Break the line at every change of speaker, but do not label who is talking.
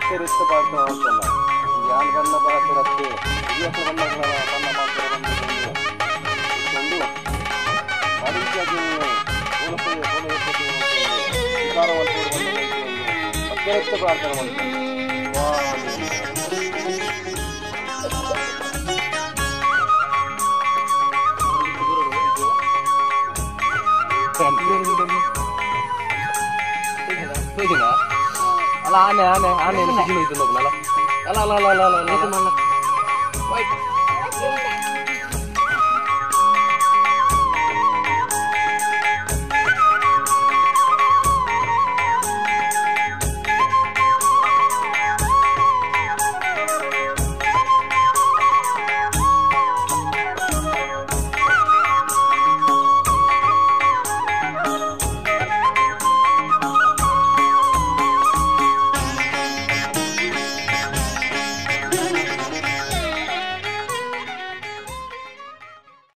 ಎಚ್ಚರಿತ ಪ್ರಾರ್ಥನೆ ಮಾಡ್ತಲ್ಲ ಯಾನ್ ಬಣ್ಣ ಬಾತಿರತ್ತೆ ಇಯಕ್ಕೆ ಬಣ್ಣಗಳ ಬಣ್ಣ ಮಾತ್ರ ಬಂದು ಇಟ್ಕೊಂಡು ಮನುಷ್ಯಗೆ ವಿಚಾರವನ್ನು ಅತ್ಯಂತ ಪ್ರಾರ್ಥನೆ ಮಾಡ್ತಾರೆ ಅಲ್ಲ ಆನೆ ಆನೆ ಆನೆ ಅಲ್ಲ ಅಲ್ಲ ಅಲ್ಲ ಅಲ್ಲ ಅಲ್ಲ